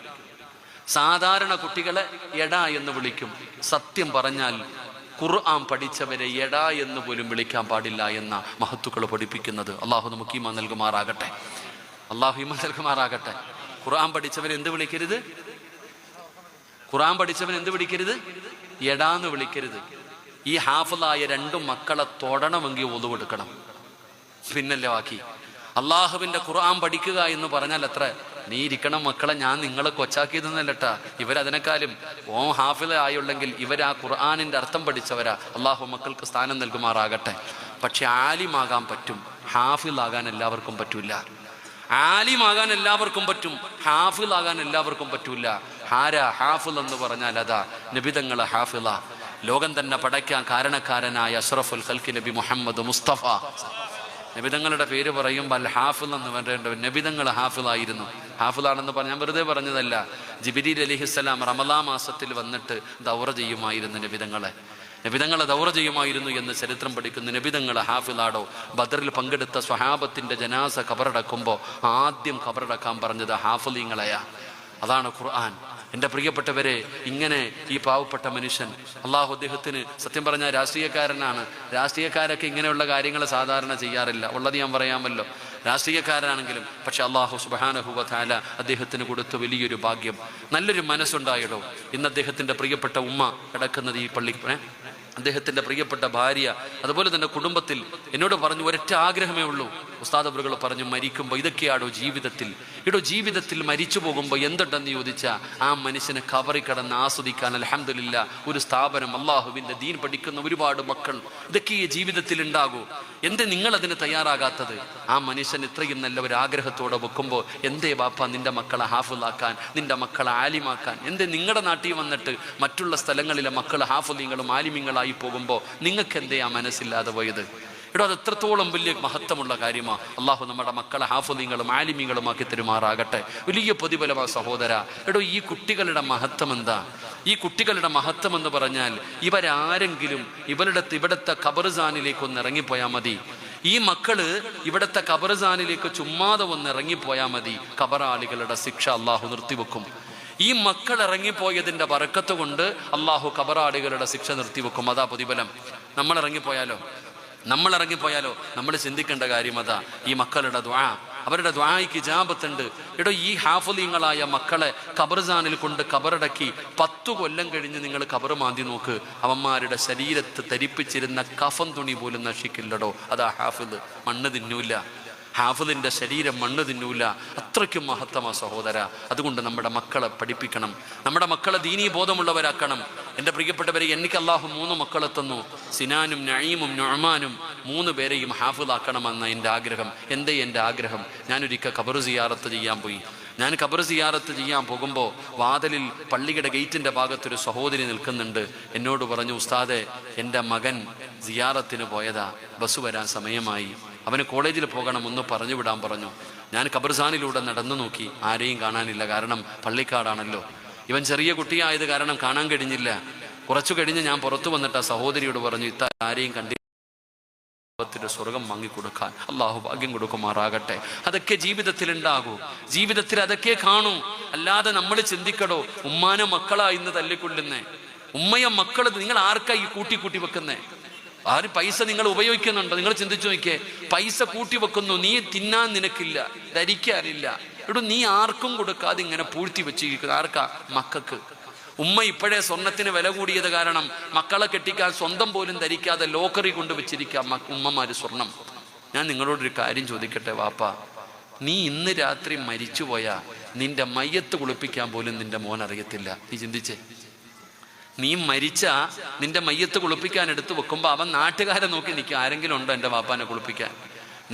Speaker 1: സാധാരണ കുട്ടികളെ എടാ എന്ന് വിളിക്കും. സത്യം പറഞ്ഞാൽ ഖുർആൻ പഠിച്ചവരെ എടാ എന്ന് പോലും വിളിക്കാൻ പാടില്ല എന്ന മഹത്തുക്കൾ പഠിപ്പിക്കുന്നത്. അള്ളാഹു നമുക്ക് ഈമാൻ നൽകുമാറാകട്ടെ. അള്ളാഹു ഈമാൻ നൽകുമാറാകട്ടെ. ഖുർആൻ പഠിച്ചവൻ എന്ത് വിളിക്കരുത്? ഖുർആൻ പഠിച്ചവൻ എന്ത് വിളിക്കരുത്? എടാന്ന് വിളിക്കരുത്. ഈ ഹാഫിളായ 2 മക്കളെ തൊടണമെങ്കിൽ ഒതു കൊടുക്കണം. പിന്നല്ലേ ബാക്കി. അള്ളാഹുവിന്റെ ഖുർആൻ പഠിക്കുക എന്ന് പറഞ്ഞാൽ എത്ര നീ ഇരിക്കണം മക്കളെ, ഞാൻ നിങ്ങളെ കൊച്ചാക്കിയതെന്നല്ലട്ടാ. ഇവരതിനേക്കാളും ഹാഫിള ആയുള്ളെങ്കിൽ ഇവരാ ഖുർആനിന്റെ അർത്ഥം പഠിച്ചവരാ. അള്ളാഹു മക്കൾക്ക് സ്ഥാനം നൽകുമാറാകട്ടെ. പക്ഷെ ആലിമാകാൻ പറ്റും, ഹാഫിളാകാൻ എല്ലാവർക്കും പറ്റൂല. ആലിമാകാൻ എല്ലാവർക്കും പറ്റും, ഹാഫിളാകാൻ എല്ലാവർക്കും പറ്റൂല. ആരാ ഹാഫിൾ എന്ന് പറഞ്ഞാൽ അതാ നബിതങ്ങളെ ഹാഫിള. ലോകം തന്നെ പടയ്ക്കാൻ കാരണക്കാരനായ അഷ്റഫുൽ ഖൽഖി നബി മുഹമ്മദ് മുസ്തഫ. നബിതങ്ങളുടെ പേര് പറയുമ്പോൾ അൽ ഹാഫിൾ എന്ന് പറയേണ്ടവൻ നബിതങ്ങൾ ഹാഫിളായിരുന്നു. ഹാഫിളാണെന്ന് പറഞ്ഞാൽ വെറുതെ പറഞ്ഞതല്ല. ജിബ്രീൽ അലൈഹിസ്സലാം റമളാൻ മാസത്തിൽ വന്നിട്ട് ദൗറ ചെയ്യുമായിരുന്നു നബിതങ്ങളെ ദൗറ ചെയ്യുമായിരുന്നു എന്ന് ചരിത്രം പഠിക്കുന്ന നബിതങ്ങളെ ഹാഫിളാടോ. ബദറിൽ പങ്കെടുത്ത സ്വഹാബത്തിന്റെ ജനാസ ഖബറടക്കുമ്പോൾ ആദ്യം ഖബറടക്കാൻ പറഞ്ഞത് ഹാഫിളീങ്ങളെയാ. അതാണ് ഖുർആൻ. എൻ്റെ പ്രിയപ്പെട്ടവരെ, ഇങ്ങനെ ഈ പാവപ്പെട്ട മനുഷ്യൻ, അള്ളാഹു അദ്ദേഹത്തിന് സത്യം പറഞ്ഞാൽ രാഷ്ട്രീയക്കാരനാണ്. രാഷ്ട്രീയക്കാരൊക്കെ ഇങ്ങനെയുള്ള കാര്യങ്ങൾ സാധാരണ ചെയ്യാറില്ല, ഉള്ളത് ഞാൻ പറയാമല്ലോ. രാഷ്ട്രീയക്കാരനാണെങ്കിലും പക്ഷെ അള്ളാഹു സുബ്ഹാനഹു വ തആല അദ്ദേഹത്തിന് കൊടുത്ത വലിയൊരു ഭാഗ്യം, നല്ലൊരു മനസ്സുണ്ടായിടോ. ഇന്ന് അദ്ദേഹത്തിൻ്റെ പ്രിയപ്പെട്ട ഉമ്മ കിടക്കുന്നത് ഈ പള്ളി, അദ്ദേഹത്തിൻ്റെ പ്രിയപ്പെട്ട ഭാര്യ, അതുപോലെ തന്നെ കുടുംബത്തിൽ എന്നോട് പറഞ്ഞു ഒരൊറ്റ ആഗ്രഹമേ ഉള്ളൂ. ഉസ്താദ് അവറുകൾ പറഞ്ഞു, മരിക്കുമ്പോൾ ഇതൊക്കെയാണോ ജീവിതത്തിൽ? ജീവിതത്തിൽ മരിച്ചു പോകുമ്പോൾ എന്തുണ്ടെന്ന് ചോദിച്ചാൽ ആ മനുഷ്യനെ കവറി കിടന്ന് ആസ്വദിക്കാൻ അൽഹംദുലില്ലാ ഒരു സ്ഥാപനം, അള്ളാഹുവിൻ്റെ ദീൻ പഠിക്കുന്ന ഒരുപാട് മക്കൾ, ഇതൊക്കെ ഈ ജീവിതത്തിൽ ഉണ്ടാകൂ. എന്തേ നിങ്ങളതിന് തയ്യാറാകാത്തത്? ആ മനുഷ്യൻ ഇത്രയും നല്ല ഒരു ആഗ്രഹത്തോടെ വെക്കുമ്പോൾ എന്തേ ബാപ്പ നിന്റെ മക്കളെ ഹാഫിളാക്കാൻ, നിന്റെ മക്കളെ ആലിമാക്കാൻ? എന്തേ നിങ്ങളുടെ നാട്ടിൽ വന്നിട്ട് മറ്റുള്ള സ്ഥലങ്ങളിലെ മക്കൾ ഹാഫിളീങ്ങളും ആലിമീങ്ങളായി പോകുമ്പോൾ നിങ്ങൾക്ക് എന്തേ ആ മനസ്സില്ലാതെ പോയത്? അത് എത്രത്തോളം വലിയ മഹത്വമുള്ള കാര്യമാണ്. അള്ളാഹു നമ്മുടെ മക്കളെ ഹാഫിളീങ്ങളും ആലിമീങ്ങളുമാക്കി തരുമാറാകട്ടെ. വലിയ പ്രതിഫലമാ സഹോദര. ഈ കുട്ടികളുടെ മഹത്വം എന്താ? ഈ കുട്ടികളുടെ മഹത്വം എന്ന് പറഞ്ഞാൽ ഇവരാരെങ്കിലും ഇവിടുത്തെ ഖബർസാനിലേക്ക് ഒന്ന് ഇറങ്ങിപ്പോയാൽ മതി. ഈ മക്കള് ഇവിടുത്തെ ഖബർസാനിലേക്ക് ചുമ്മാതെ ഒന്ന് ഇറങ്ങിപ്പോയാൽ മതി, ഖബറാളികളുടെ ശിക്ഷ അള്ളാഹു നിർത്തിവെക്കും. ഈ മക്കൾ ഇറങ്ങിപ്പോയതിന്റെ ബറക്കത്ത് കൊണ്ട് അള്ളാഹു ഖബറാളികളുടെ ശിക്ഷ നിർത്തിവെക്കും. അതാ പ്രതിഫലം. നമ്മൾ ഇറങ്ങിപ്പോയാലോ നമ്മൾ ചിന്തിക്കേണ്ട കാര്യം അതാ. ഈ മക്കളുടെ ദുആ, അവരുടെ ദുആയ്ക്ക് ഇജാബത്തുണ്ട്. ഈ ഹാഫിളീങ്ങളായ മക്കളെ ഖബർസാനിൽ കൊണ്ട് ഖബറടക്കി 10 കൊല്ലം കഴിഞ്ഞ് നിങ്ങൾ ഖബർ മാന്തി നോക്ക്, അവന്മാരുടെ ശരീരത്ത് ധരിപ്പിച്ചിരുന്ന കഫൻ തുണി പോലും നശിക്കില്ലടോ. അതാ ഹാഫിള്. മണ്ണ് തിന്നൂല, ഹാഫിളിന്റെ ശരീരം മണ്ണ് തിന്നൂല. അത്രയ്ക്കും മഹത്തമാ സഹോദര. അതുകൊണ്ട് നമ്മുടെ മക്കളെ പഠിപ്പിക്കണം, നമ്മുടെ മക്കളെ ദീനീ ബോധമുള്ളവരാക്കണം. എൻ്റെ പ്രിയപ്പെട്ടവരെ, എനിക്ക് അള്ളാഹു 3 മക്കളെ തന്നു. സിനാനും നഈമും നുഅ്മാനും 3 പേരെയും ഹാഫിളാക്കണമെന്ന എൻ്റെ ആഗ്രഹം. എന്തേ എൻ്റെ ആഗ്രഹം? ഞാനൊരിക്കൽ ഖബർ സിയാറത്ത് ചെയ്യാൻ പോയി. ഞാൻ ഖബർ സിയാറത്ത് ചെയ്യാൻ പോകുമ്പോൾ വാതിലിൽ പള്ളിയുടെ ഗേറ്റിൻ്റെ ഭാഗത്തൊരു സഹോദരി നിൽക്കുന്നുണ്ട്. എന്നോട് പറഞ്ഞു, ഉസ്താദെ എൻ്റെ മകൻ സിയാറത്തിന് പോയതാ, ബസ് വരാൻ സമയമായി, അവന് കോളേജിൽ പോകണം, ഒന്ന് പറഞ്ഞു വിടാൻ പറഞ്ഞു. ഞാൻ ഖബർസാനിലൂടെ നടന്നു നോക്കി, ആരെയും കാണാനില്ല. കാരണം പള്ളിക്കാടാണല്ലോ. ഇവൻ ചെറിയ കുട്ടിയായത് കാരണം കാണാൻ കഴിഞ്ഞില്ല. കുറച്ചു കഴിഞ്ഞ് ഞാൻ പുറത്തു വന്നിട്ട് ആ സഹോദരിയോട് പറഞ്ഞു, ഇത്ത ആരെയും കണ്ടില്ല, സ്വർഗം വാങ്ങിക്കൊടുക്കാൻ അള്ളാഹു ഭാഗ്യം കൊടുക്കുമാറാകട്ടെ. അതൊക്കെ ജീവിതത്തിൽ ഉണ്ടാകൂ, ജീവിതത്തിൽ അതൊക്കെ കാണൂ. അല്ലാതെ നമ്മൾ ചിന്തിക്കടോ, ഉമ്മാനെ മക്കളാ ഇന്ന് തല്ലിക്കൊള്ളുന്നേ, ഉമ്മയെ മക്കൾ നിങ്ങൾ ആർക്കാ ഈ കൂട്ടി വെക്കുന്നേ? ആര് പൈസ നിങ്ങൾ ഉപയോഗിക്കുന്നുണ്ടോ? നിങ്ങൾ ചിന്തിച്ചു നോക്കിയേ. പൈസ കൂട്ടി വെക്കുന്നു, നീ തിന്നാൻ നിനക്കില്ല, ധരിക്കാനില്ല. നീ ആർക്കും കൊടുക്കാതെ ഇങ്ങനെ പൂഴ്ത്തി വെച്ചിരിക്കുന്നു. ആർക്കാ? മക്കൾക്ക്. ഉമ്മ ഇപ്പോഴേ സ്വർണത്തിന് വില കൂടിയത് കാരണം മക്കളെ കെട്ടിക്കാൻ സ്വന്തം പോലും ധരിക്കാതെ ലോക്കറി കൊണ്ട് വെച്ചിരിക്കാം ഉമ്മമാര് സ്വർണം. ഞാൻ നിങ്ങളോടൊരു കാര്യം ചോദിക്കട്ടെ വാപ്പ, നീ ഇന്ന് രാത്രി മരിച്ചുപോയാ നിന്റെ മയ്യത്ത് കുളിപ്പിക്കാൻ പോലും നിന്റെ മോൻ അറിയത്തില്ല. നീ ചിന്തിച്ചേ. നീ മരിച്ച നിന്റെ മയ്യത്ത് കുളിപ്പിക്കാൻ എടുത്തു വെക്കുമ്പോൾ അവൻ നാട്ടുകാരെ നോക്കി നിൽക്കും, ആരെങ്കിലും ഉണ്ടോ എൻ്റെ വാപ്പാനെ കുളിപ്പിക്കാൻ?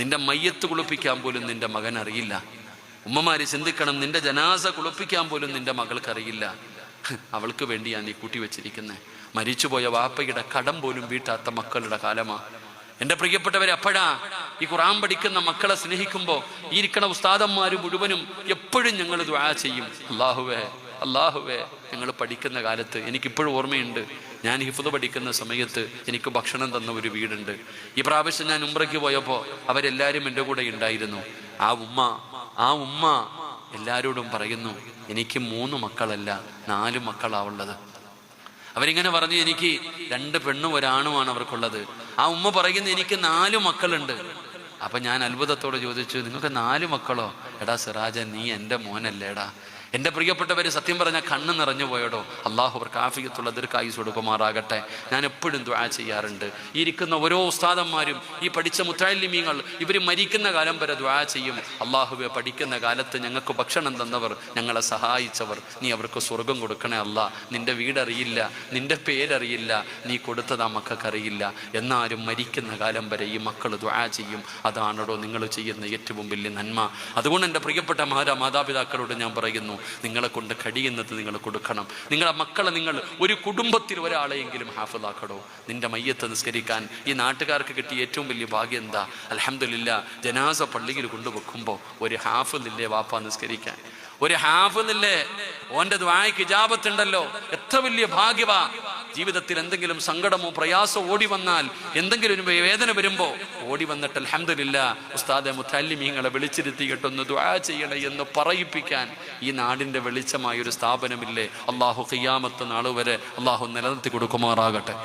Speaker 1: നിന്റെ മയ്യത്ത് കുളിപ്പിക്കാൻ പോലും നിന്റെ മകൻ അറിയില്ല. ഉമ്മമാര് ചിന്തിക്കണം, നിന്റെ ജനാസ കുളിപ്പിക്കാൻ പോലും നിന്റെ മകൾക്കറിയില്ല. അവൾക്ക് വേണ്ടിയാണ് നീ കൂട്ടി വെച്ചിരിക്കുന്നത്. മരിച്ചുപോയ വാപ്പയുടെ കടം പോലും വീട്ടാത്ത മക്കളുടെ കാലമാ. എൻ്റെ പ്രിയപ്പെട്ടവരെ, അപ്പോഴാ ഈ ഖുർആൻ പഠിക്കുന്ന മക്കളെ സ്നേഹിക്കുമ്പോൾ ഈ ഇരിക്കണ ഉസ്താദന്മാർ മുഴുവനും എപ്പോഴും ഞങ്ങൾ ദുആ ചെയ്യും, അല്ലാഹുവേ ഞങ്ങൾ പഠിക്കുന്ന കാലത്ത് എനിക്കിപ്പോഴും ഓർമ്മയുണ്ട്, ഞാൻ ഹിഫ്ദ് പഠിക്കുന്ന സമയത്ത് എനിക്ക് ഭക്ഷണം തന്ന ഒരു വീടുണ്ട്. ഈ പ്രാവശ്യം ഞാൻ ഉംറയ്ക്ക് പോയപ്പോൾ അവരെല്ലാവരും എൻ്റെ കൂടെ ഉണ്ടായിരുന്നു. ആ ഉമ്മ എല്ലാവരോടും പറയുന്നു, എനിക്ക് 3 മക്കളല്ല 4 മക്കളാവുള്ളത്. അവരിങ്ങനെ പറഞ്ഞു, എനിക്ക് 2 പെണ്ണും 1 ആണുമാണ് അവർക്കുള്ളത്. ആ ഉമ്മ പറയുന്നു, എനിക്ക് 4 മക്കളുണ്ട്. അപ്പം ഞാൻ അത്ഭുതത്തോട് ചോദിച്ചു, നിങ്ങൾക്ക് 4 മക്കളോ? എടാ സിറാജ, നീ എൻ്റെ മോനല്ലേടാ. എൻ്റെ പ്രിയപ്പെട്ടവർ, സത്യം പറഞ്ഞാൽ കണ്ണ് നിറഞ്ഞു പോയടോ. അള്ളാഹു അവർക്ക് ആഫിയത്തുള്ള ദീർഘായുസ്സ് കൊടുക്കുമാറാകട്ടെ. ഞാൻ എപ്പോഴും ദുആ ചെയ്യാറുണ്ട്. ഈ ഇരിക്കുന്ന ഓരോ ഉസ്താദന്മാരും, ഈ പഠിച്ച മുത്തഅല്ലിമീങ്ങൾ, ഇവർ മരിക്കുന്ന കാലം വരെ ദുആ ചെയ്യും. അള്ളാഹുവെ, പഠിക്കുന്ന കാലത്ത് ഞങ്ങൾക്ക് ഭക്ഷണം തന്നവർ, ഞങ്ങളെ സഹായിച്ചവർ, നീ അവർക്ക് സ്വർഗം കൊടുക്കണേ അല്ലാ. നിൻ്റെ വീടറിയില്ല, നിൻ്റെ പേരറിയില്ല, നീ കൊടുത്തത് ആ മക്കൾക്കറിയില്ല. എന്നാലും മരിക്കുന്ന കാലം വരെ ഈ മക്കൾ ദുആ ചെയ്യും. അതാണോ നിങ്ങൾ ചെയ്യുന്ന ഏറ്റവും വലിയ നന്മ. അതുകൊണ്ട് എൻ്റെ പ്രിയപ്പെട്ട മാതാപിതാക്കളോട് ഞാൻ പറയുന്നു, നിങ്ങളെ കൊണ്ട് കഴിയുന്നത് നിങ്ങൾ കൊടുക്കണം. നിങ്ങളെ മക്കളെ നിങ്ങൾ ഒരു കുടുംബത്തിൽ ഒരാളെയെങ്കിലും ഹാഫിളാക്കടോ. നിന്റെ മയ്യത്ത് നിസ്കരിക്കാൻ ഈ നാട്ടുകാർക്ക് കിട്ടിയ ഏറ്റവും വലിയ ഭാഗ്യം എന്താ? അൽഹംദുലില്ലാ, ജനാസ പള്ളിയിൽ കൊണ്ടുവെക്കുമ്പോൾ ഒരു ഹാഫിളില്ലേ വാപ്പ നിസ്കരിക്കാൻ? ഒരു ഹാഫിളില്ലേ? ഓൻ്റെ ദുആയ്ക്ക് ഇജാബത്തുണ്ടല്ലോ. എത്ര വലിയ ഭാഗ്യവാ. ജീവിതത്തിൽ എന്തെങ്കിലും സങ്കടമോ പ്രയാസമോ ഓടി വന്നാൽ, എന്തെങ്കിലും ഒരു വേദന വരുമ്പോൾ ഓടി വന്നിട്ട് അൽഹംദുലില്ലാ ഉസ്താദെ മുത്തഅല്ലിമീങ്ങളെ വിളിച്ചിരുത്തിയിട്ടൊന്ന് ദുആ ചെയ്യണേ എന്ന് പറയിപ്പിക്കാൻ ഈ നാടിൻ്റെ വെളിച്ചമായൊരു സ്ഥാപനമില്ലേ? അള്ളാഹു ഖിയാമത്ത് നാൾ വരെ അള്ളാഹു നിലനിർത്തി കൊടുക്കുമാറാകട്ടെ.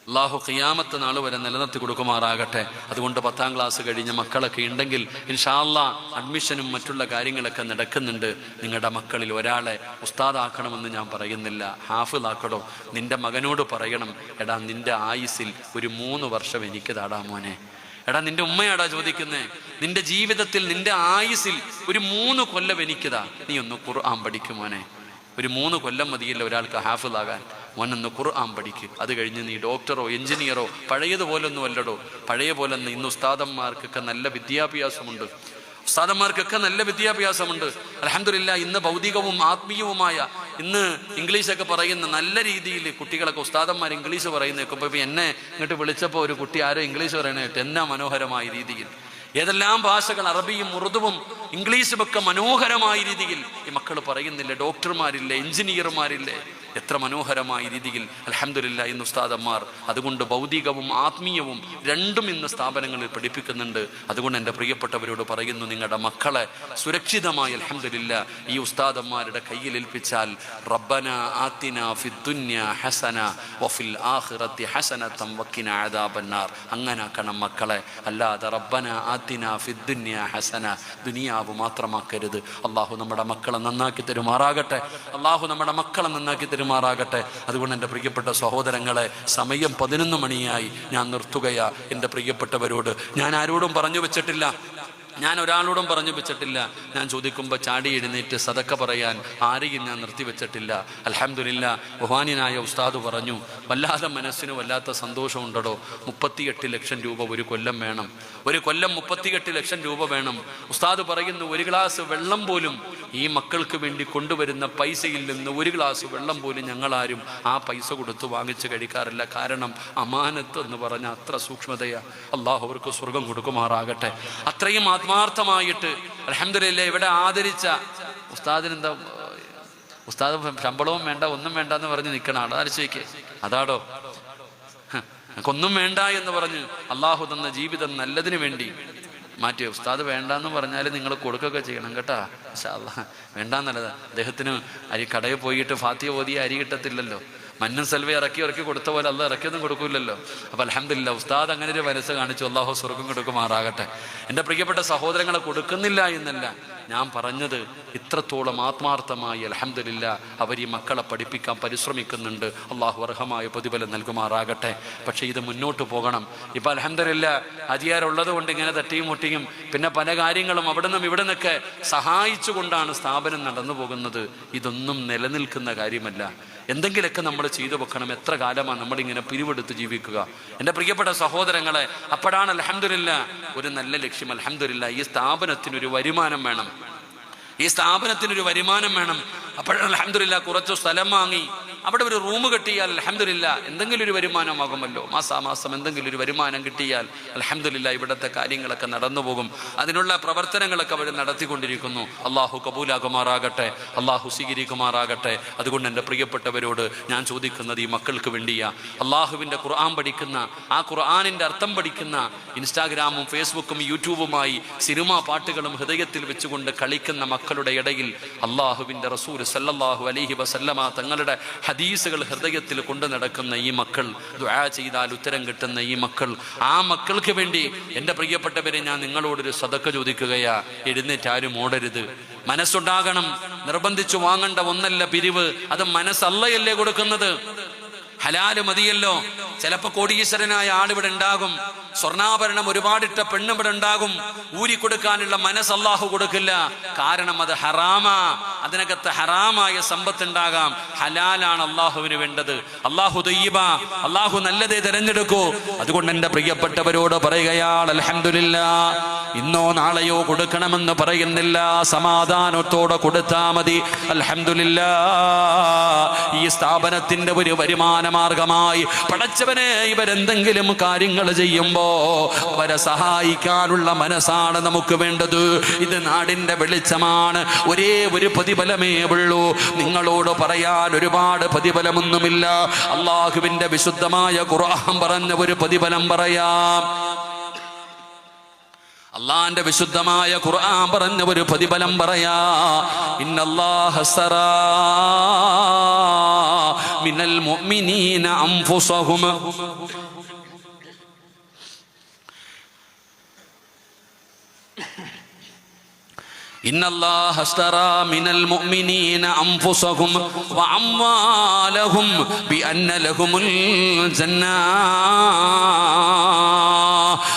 Speaker 1: അള്ളാഹു ഖിയാമത്ത് നാൾ വരെ നിലനിർത്തി കൊടുക്കുമാറാകട്ടെ. അതുകൊണ്ട് 10ാം ക്ലാസ് കഴിഞ്ഞ മക്കളൊക്കെ ഉണ്ടെങ്കിൽ ഇൻഷാ അല്ലാഹ് അഡ്മിഷനും മറ്റുള്ള കാര്യങ്ങളൊക്കെ നടക്കുന്നുണ്ട്. നിങ്ങളുടെ മക്കളിൽ ഒരാളെ ഉസ്താദാക്കണമെന്ന് ഞാൻ പറയുന്നില്ല, ഹാഫിളാക്കടോ. നിന്റെ മകനോട് പറയണം, എടാ നിന്റെ ആയുസിൽ ഒരു 3 വർഷം എനിക്ക് താടാ മോനെ. എടാ നിന്റെ ഉമ്മയാടാ ചോദിക്കുന്നേ, നിന്റെ ജീവിതത്തിൽ നിന്റെ ആയുസിൽ ഒരു 3 കൊല്ലം എനിക്കതാ, നീ ഒന്ന് ഖുർആൻ പഠിക്കും മോനെ. ഒരു 3 കൊല്ലം മതിയല്ലോ ഒരാൾക്ക് ഹാഫിളാകാൻ. മോനൊന്ന് ഖുർആൻ പഠിക്കും. അത് കഴിഞ്ഞ് നീ ഡോക്ടറോ എഞ്ചിനീയറോ പഴയതുപോലൊന്നും അല്ലടോ. പഴയ പോലെ ഇന്ന് ഉസ്താദന്മാർക്കൊക്കെ നല്ല വിദ്യാഭ്യാസമുണ്ട്. ഉസ്താദന്മാർക്കൊക്കെ നല്ല വിദ്യാഭ്യാസമുണ്ട്. അൽഹംദുലില്ലാ, ഇന്ന് ഭൗതികവും ആത്മീയവുമായ, ഇന്ന് ഇംഗ്ലീഷൊക്കെ പറയുന്ന നല്ല രീതിയിൽ കുട്ടികളൊക്കെ ഉസ്താദന്മാർ ഇംഗ്ലീഷ് പറയുന്നേക്കും. ഇപ്പം എന്നെ ഇങ്ങോട്ട് വിളിച്ചപ്പോൾ ഒരു കുട്ടി ആരോ ഇംഗ്ലീഷ് പറയണേട്ട് എന്നാ മനോഹരമായ രീതിയിൽ. ഏതെല്ലാം ഭാഷകൾ, അറബിയും ഉറുദുവും ഇംഗ്ലീഷുമൊക്കെ മനോഹരമായ രീതിയിൽ ഈ മക്കൾ പറയുന്നില്ലേ? ഡോക്ടർമാരില്ലേ, എഞ്ചിനീയർമാരില്ലേ? എത്ര മനോഹരമായ രീതിയിൽ അൽഹംദുലില്ലാ ഇന്ന് ഉസ്താദന്മാർ. അതുകൊണ്ട് ഭൗതികവും ആത്മീയവും രണ്ടും ഇന്ന് സ്ഥാപനങ്ങളിൽ പഠിപ്പിക്കുന്നുണ്ട്. അതുകൊണ്ട് എൻ്റെ പ്രിയപ്പെട്ടവരോട് പറയുന്നു, നിങ്ങളുടെ മക്കളെ സുരക്ഷിതമായി അൽഹംദുലില്ലാ ഈ ഉസ്താദന്മാരുടെ കയ്യിൽ ഏൽപ്പിച്ചാൽ, റബ്ബന ആതിനാ ഫിദ്ദുന്യാ ഹസന വഫിൽ ആഖിറതി ഹസനതൻ വഖിനാ അദാബന്നാർ. അങ്ങനാക്കണം മക്കളെ. അല്ലാതെ റബ്ബന ആതിനാ ഫിദ്ദുന്യാ ഹസന ദുനിയാവ് മാത്രമാക്കരുത്. അള്ളാഹു നമ്മുടെ മക്കളെ നന്നാക്കി തരുമാറാകട്ടെ. അള്ളാഹു നമ്മുടെ മക്കളെ നന്നാക്കി തരുമാറാകട്ടെ. അതുകൊണ്ട് എൻ്റെ പ്രിയപ്പെട്ട സഹോദരങ്ങളെ, സമയം 11 മണിയായി. ഞാൻ നിർത്തുകയാ. എൻ്റെ പ്രിയപ്പെട്ടവരോട് ഞാൻ ആരോടും പറഞ്ഞു വെച്ചിട്ടില്ല, ഞാൻ ഒരാളോടും പറഞ്ഞു വെച്ചിട്ടില്ല. ഞാൻ ചോദിക്കുമ്പോൾ ചാടി എഴുന്നേറ്റ് സദക്ക പറയാൻ ആരെയും ഞാൻ നിർത്തിവെച്ചിട്ടില്ല. അൽഹംദുലില്ലാ, ബഹുമാന്യനായ ഉസ്താദ് പറഞ്ഞു, വല്ലാതെ മനസ്സിന് വല്ലാത്ത സന്തോഷമുണ്ടോ. 38 ലക്ഷം രൂപ ഒരു കൊല്ലം വേണം. ഒരു കൊല്ലം 38 ലക്ഷം രൂപ വേണം. ഉസ്താദ് പറയുന്നു, ഒരു ഗ്ലാസ് വെള്ളം പോലും ഈ മക്കൾക്ക് വേണ്ടി കൊണ്ടുവരുന്ന പൈസയിൽ നിന്ന് ഒരു ഗ്ലാസ് വെള്ളം പോലും ഞങ്ങളാരും ആ പൈസ കൊടുത്ത് വാങ്ങിച്ച് കഴിക്കാറില്ല. കാരണം അമാനത്ത് എന്ന് പറഞ്ഞ അത്ര സൂക്ഷ്മതയാ. അള്ളാഹു അവർക്ക് സ്വർഗം കൊടുക്കുമാറാകട്ടെ. അത്രയും ആത്മാർത്ഥമായിട്ട് അൽഹംദുലില്ലാ ഇവിടെ ആദരിച്ച ഉസ്താദിനെന്താ, ഉസ്താദ് ശമ്പളവും വേണ്ട ഒന്നും വേണ്ട എന്ന് പറഞ്ഞ് നിൽക്കണാണ്. ആലോചിക്കേ, അതാടോ ഒന്നും വേണ്ട എന്ന് പറഞ്ഞ് അള്ളാഹു തന്ന ജീവിതം നല്ലതിന് വേണ്ടി മാറ്റി. ഉസ്താദ് വേണ്ടാന്ന് പറഞ്ഞാൽ നിങ്ങൾ കൊടുക്കുകയൊക്കെ ചെയ്യണം കേട്ടാ. ഇൻഷാ അല്ലാഹ് വേണ്ടാന്നല്ലതാ. അദ്ദേഹത്തിന് കടയിൽ പോയിട്ട് ഫാത്തിഹ ഓതിയ അരി കിട്ടത്തില്ലല്ലോ. മന്നും സെൽവ ഇറക്കി കൊടുത്ത പോലെ അല്ല ഇറക്കിയൊന്നും കൊടുക്കൂലല്ലോ. അപ്പം അൽഹംദുലില്ലാ ഉസ്താദ് അങ്ങനെ ഒരു മനസ്സ് കാണിച്ചു. അള്ളാഹു സ്വർഗം കൊടുക്കുമാറാകട്ടെ. എൻ്റെ പ്രിയപ്പെട്ട സഹോദരങ്ങളെ, കൊടുക്കുന്നില്ല എന്നല്ല ഞാൻ പറഞ്ഞത്, ഇത്രത്തോളം ആത്മാർത്ഥമായി അൽഹംദുലില്ലാ അവർ ഈ മക്കളെ പഠിപ്പിക്കാൻ പരിശ്രമിക്കുന്നുണ്ട്. അള്ളാഹു അർഹമായ പ്രതിഫലം നൽകുമാറാകട്ടെ. പക്ഷേ ഇത് മുന്നോട്ട് പോകണം. ഇപ്പം അൽഹംദുലില്ലാ അധികാരമുള്ളത് കൊണ്ട് ഇങ്ങനെ തട്ടിയും മുട്ടിയും പിന്നെ പല കാര്യങ്ങളും അവിടെ നിന്നും ഇവിടെ നിന്നൊക്കെ സഹായിച്ചുകൊണ്ടാണ് സ്ഥാപനം നടന്നു പോകുന്നത്. ഇതൊന്നും നിലനിൽക്കുന്ന കാര്യമല്ല. എന്തെങ്കിലുമൊക്കെ നമ്മൾ ചെയ്തു വെക്കണം. എത്ര കാലമാണ് നമ്മളിങ്ങനെ പിരിവെടുത്ത് ജീവിക്കുക? എൻ്റെ പ്രിയപ്പെട്ട സഹോദരങ്ങളെ, അപ്പോഴാണ് അൽഹംദുലില്ലാ ഒരു നല്ല ലക്ഷ്യം. അൽഹംദുലില്ലാ ഈ സ്ഥാപനത്തിനൊരു വരുമാനം വേണം. ഈ സ്ഥാപനത്തിനൊരു വരുമാനം വേണം. അപ്പോഴാണ് അൽഹംദുലില്ലാ കുറച്ച് സ്ഥലം വാങ്ങി അവിടെ ഒരു റൂം കിട്ടിയാൽ അൽഹംദുലില്ലാ എന്തെങ്കിലും ഒരു വരുമാനമാകുമല്ലോ. മാസാമാസം എന്തെങ്കിലും ഒരു വരുമാനം കിട്ടിയാൽ അൽഹംദുലില്ലാ ഇവിടുത്തെ കാര്യങ്ങളൊക്കെ നടന്നു പോകും. അതിനുള്ള പ്രവർത്തനങ്ങളൊക്കെ അവർ നടത്തിക്കൊണ്ടിരിക്കുന്നു. അള്ളാഹു കബൂലാകുമാറാകട്ടെ, അള്ളാഹു സ്വീകരിക്കുമാറാകട്ടെ. അതുകൊണ്ട് എൻ്റെ പ്രിയപ്പെട്ടവരോട് ഞാൻ ചോദിക്കുന്നത് ഈ മക്കൾക്ക് വേണ്ടിയാ. അള്ളാഹുവിൻ്റെ ഖുർആൻ പഠിക്കുന്ന, ആ ഖുർആനിൻ്റെ അർത്ഥം പഠിക്കുന്ന, ഇൻസ്റ്റാഗ്രാമും ഫേസ്ബുക്കും യൂട്യൂബുമായി സിനിമാ പാട്ടുകളും ഹൃദയത്തിൽ വെച്ചുകൊണ്ട് കളിക്കുന്ന മക്കളുടെ ഇടയിൽ അള്ളാഹുവിൻ്റെ റസൂൽ സല്ലല്ലാഹു അലൈഹി വസല്ലമ തങ്ങളുടെ ഹദീസുകൾ ഹൃദയത്തിൽ കൊണ്ടു നടക്കുന്ന ഈ മക്കൾ, ദുആ ചെയ്താൽ ഉത്തരം കിട്ടുന്ന ഈ മക്കൾ, ആ മക്കൾക്ക് വേണ്ടി എൻ്റെ പ്രിയപ്പെട്ടവരെ ഞാൻ നിങ്ങളോടൊരു സദക്ക ചോദിക്കുകയാ. എഴുന്നേറ്റ് ആരും ഓടരുത്. മനസ്സുണ്ടാകണം. നിർബന്ധിച്ചു വാങ്ങേണ്ട ഒന്നല്ല പിരിവ്. അത് മനസ്സല്ലയല്ലേ കൊടുക്കുന്നത്. ഹലാല് മതിയല്ലോ. ചിലപ്പോ കോടീശ്വരനായ ആളിവിടെ ഉണ്ടാകും, സ്വർണ്ണാഭരണം ഒരുപാടിട്ട പെണ്ണിവിടെ ഉണ്ടാകും. ഊരിക്കൊടുക്കാനുള്ള മനസ്സ് അല്ലാഹു കൊടുക്കില്ല. കാരണം അത് ഹറാമാ. അതിനകത്ത് ഹറാമായ സമ്പത്തുണ്ടാകാം. ഹലാലാണ് അള്ളാഹുവിന് വേണ്ടത്. അള്ളാഹു തയ്യിബാ, അള്ളാഹു നല്ലതേ തിരഞ്ഞെടുക്കൂ. അതുകൊണ്ട് എൻ്റെ പ്രിയപ്പെട്ടവരോട് പറയുകയാണ്, അൽഹംദുലില്ലാഹ്, ഇന്നോ നാളെയോ കൊടുക്കണമെന്ന് പറയുന്നില്ല. സമാധാനത്തോടെ കൊടുത്താ മതി. അൽഹംദുലില്ലാഹ്, ഈ സ്ഥാപനത്തിന്റെ ഒരു വരുമാന മാർഗമായി പടച്ചവനെ ഇവരെന്തെങ്കിലും കാര്യങ്ങൾ ചെയ്യുമ്പോ അവരെ സഹായിക്കാനുള്ള മനസ്സാണ് നമുക്ക് വേണ്ടത്. ഇത് നാടിന്റെ വെളിച്ചമാണ്. ഒരേ ഒരു പ്രതിഫലമേ ഉള്ളൂ. നിങ്ങളോട് പറയാൻ ഒരുപാട് പ്രതിഫലമൊന്നുമില്ല. അള്ളാഹുവിന്റെ വിശുദ്ധമായ ഖുർആൻ പറഞ്ഞ ഒരു പ്രതിഫലം പറയാം. അള്ളാന്റെ വിശുദ്ധമായ ഖുർആൻ പറഞ്ഞ ഒരു പ്രതിഫലം പറയാ. ഇന്നല്ലാഹ സറാ മിനൽ മുഅ്മിനീന അൻഫുസഹും ഇന്നല്ലാഹ അസ്തറാ മിനൽ മുഅ്മിനീന അൻഫുസഹും വഅംവാലഹും ബിഅന്ന ലഹുമുൽ ജന്നാ.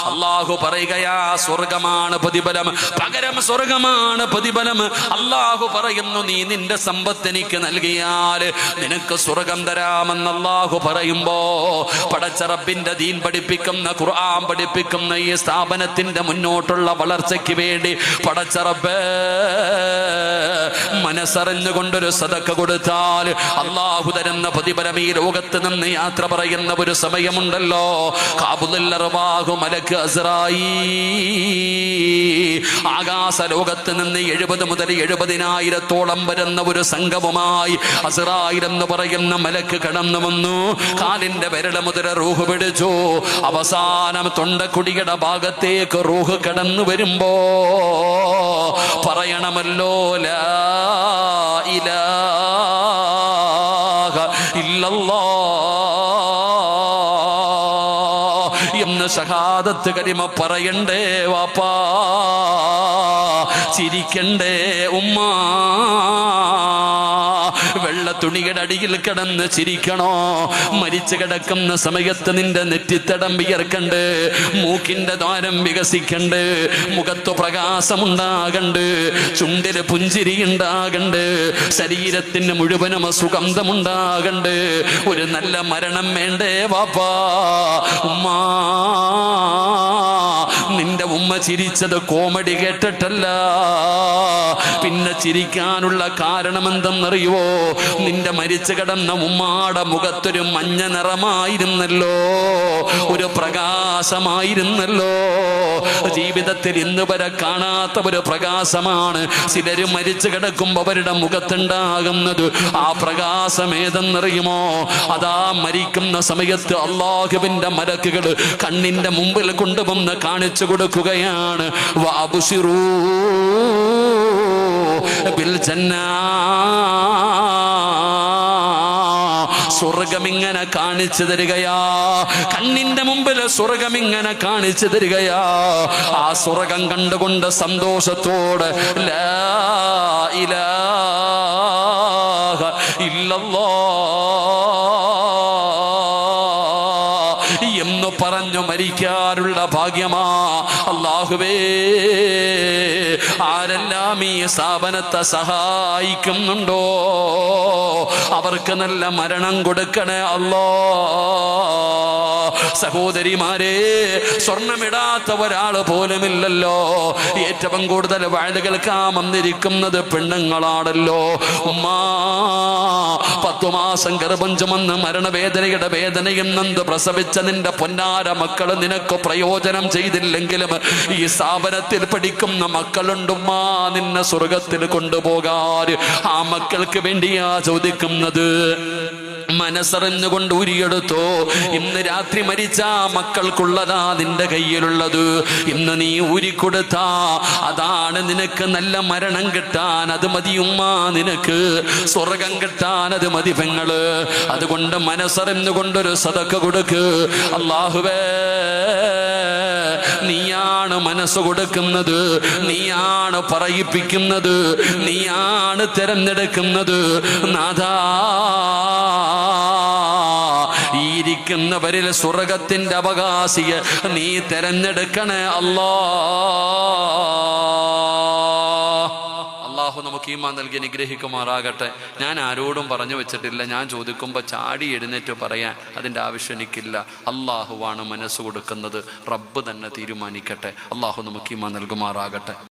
Speaker 1: അല്ലാഹു പറയുകയാ, സ്വർഗമാണ് പ്രതിഫലം, പകരം സ്വർഗമാണ് പ്രതിഫലം. അല്ലാഹു പറയുന്നു, നീ നിന്റെ സമ്പത്ത് എനിക്ക് നൽകിയാൽ നിനക്ക് സ്വർഗം തരാമെന്ന് അല്ലാഹു പറയുമ്പോ, പടച്ച റബ്ബിന്റെ ദീൻ പഠിപ്പിക്കുന്ന, ഖുർആൻ പഠിപ്പിക്കുന്ന ഈ സ്ഥാപനത്തിന്റെ മുന്നോട്ടുള്ള വളർച്ചയ്ക്ക് വേണ്ടി പടച്ച റബ്ബേ മനസ്സറിഞ്ഞുകൊണ്ടൊരു സദക്ക കൊടുത്താൽ അല്ലാഹു തരുന്ന പ്രതിഫലം ഈ ലോകത്ത് നിന്ന് യാത്ര പറയുന്ന ഒരു സമയമുണ്ടല്ലോ. ഖാബിദുൽ അർവാഹ് മലക്ക് അസ്റായീൽ ആകാശ ലോകത്ത് നിന്ന് 70 മുതൽ 70,000-ഓളം വരുന്ന ഒരു സംഘവുമായി അസ്റായീൽ എന്ന് പറയുന്ന മലക്ക് കടന്നു വന്നു. കാലിന്റെ വിരൽ മുതൽ റൂഹ് പിടിച്ചു. അവസാനം തൊണ്ടക്കുടിയുടെ ഭാഗത്തേക്ക് റൂഹ് കടന്നു വരുമ്പോ പറയണമല്ലോ, ലാ ഇലാഹ ഇല്ലല്ലാഹ് എന്ന് ഷഹാദത്ത് കലിമ പറയണ്ടേ വാപ്പാ, ചിരിക്കണ്ടേ ഉമ്മ. വെള്ള തുണിയുടെ അടിയിൽ കിടന്ന് ചിരിക്കണോ? മരിച്ചു കിടക്കുന്ന സമയത്ത് നിന്റെ നെറ്റിത്തടം വിയർക്കണ്ട്, മൂക്കിന്റെ ദ്വാരം വികസിക്കണ്ട്, മുഖത്തു പ്രകാശമുണ്ടാകണ്ട്, ചുണ്ടില് പുഞ്ചിരി ഉണ്ടാകണ്ട്, ശരീരത്തിന് മുഴുവനും സുഗന്ധമുണ്ടാകണ്ട്. ഒരു നല്ല മരണം വേണ്ടേ വാപ്പാ? ഉമ്മ, നിന്റെ ഉമ്മ ചിരിച്ചത് കോമഡി കേട്ടിട്ടല്ല. പിന്നെ ചിരിക്കാനുള്ള കാരണം എന്തെന്നറിയുവോ? നിന്റെ മരിച്ചു കിടന്ന ഉമ്മാടെ മുഖത്തൊരു മഞ്ഞ നിറമായിരുന്നല്ലോ, ഒരു പ്രകാശമായിരുന്നല്ലോ. ജീവിതത്തിൽ ഇന്ന് വരെ കാണാത്ത ഒരു പ്രകാശമാണ് ചിലര് മരിച്ചു കിടക്കുമ്പോ അവരുടെ മുഖത്തുണ്ടാകുന്നത്. ആ പ്രകാശം ഏതെന്നറിയുമോ? അതാ മരിക്കുന്ന സമയത്ത് അല്ലാഹുവിന്റെ മലക്കുകൾ കണ്ണിന്റെ മുമ്പിൽ കൊണ്ടുവന്ന് കാണിച്ചു കൊടുക്കുകയാണ്. വഅബ്ശിറൂ ബിൽ ജന്നാ, സ്വർഗമിങ്ങനെ കാണിച്ചു തരികയാ. കണ്ണിന്റെ മുമ്പിൽ സ്വർഗമിങ്ങനെ കാണിച്ചു തരികയാ. ആ സ്വർഗം കണ്ടുകൊണ്ട് സന്തോഷത്തോടെ ലാ ഇലാഹ ഇല്ലല്ലാഹ് എന്ന് പറഞ്ഞു മരിക്കാനുള്ള ഭാഗ്യമാ. അല്ലാഹുവേ, ആരെല്ലാം ഈ സ്ഥാപനത്തെ സഹായിക്കുന്നുണ്ടോ അവർക്ക് നല്ല മരണം കൊടുക്കണേ അല്ലാ. സഹോദരിമാരെ, സ്വർണമിടാത്ത ഒരാൾ പോലുമില്ലല്ലോ. ഏറ്റവും കൂടുതൽ വഅദ് കേൾക്കാൻ വന്നിരിക്കുന്നത് പെണ്ണുങ്ങളാണല്ലോ. ഉമ്മാ, 10 മാസം ഗർഭം ചുമന്ന് മരണവേദനയുടെ വേദനയും നന്ദ് പ്രസവിച്ച നിന്റെ പൊന്നാര മക്കൾ നിനക്ക് പ്രയോജനം ചെയ്തില്ലെങ്കിലും ഈ സ്ഥാപനത്തിൽ പഠിക്കുന്ന മക്കളുണ്ടുമ്മാ, നിന്നെ സ്വർഗത്തിൽ കൊണ്ടുപോകാൻ. ആ മക്കൾക്ക് വേണ്ടിയാ ചോദിക്കുന്നത്. മനസ്സറിഞ്ഞുകൊണ്ട് ഉരിയെടുത്തോ. ഇന്ന് രാത്രി മരിച്ച മക്കൾക്കുള്ളതാ നിന്റെ കയ്യിലുള്ളത്. ഇന്ന് നീ ഊരിക്കൊടുത്താ അതാണ് നിനക്ക് നല്ല മരണം കിട്ടാൻ അത് മതി ഉമ്മ, നിനക്ക് സ്വർഗം കിട്ടാൻ അത് മതി പെങ്ങള്. അതുകൊണ്ട് മനസ്സറിഞ്ഞുകൊണ്ടൊരു സദഖ കൊടുക്ക്. അല്ലാഹുവേ, നീയാണ് മനസ്സ് കൊടുക്കുന്നത്, നീയാണ് പറയിപ്പിക്കുന്നത്, നീയാണ് തിരഞ്ഞെടുക്കുന്നത്. നാഥാ, ഈ ഇരിക്കുന്നവരിൽ സ്വർഗത്തിന്റെ അവകാശിയെ നീ തിരഞ്ഞെടുക്കണേ അല്ലാ. അള്ളാഹു നമുക്ക് ഈമാൻ നൽകി അനുഗ്രഹിക്കുമാറാകട്ടെ. ഞാൻ ആരോടും പറഞ്ഞു വെച്ചിട്ടില്ല. ഞാൻ ചോദിക്കുമ്പോൾ ചാടി എഴുന്നേറ്റ് പറയാൻ അതിൻ്റെ ആവശ്യം എനിക്കില്ല. അള്ളാഹുവാണ് മനസ്സ് കൊടുക്കുന്നത്. റബ്ബ് തന്നെ തീരുമാനിക്കട്ടെ. അള്ളാഹു നമുക്ക് ഈമാൻ നൽകുമാറാകട്ടെ.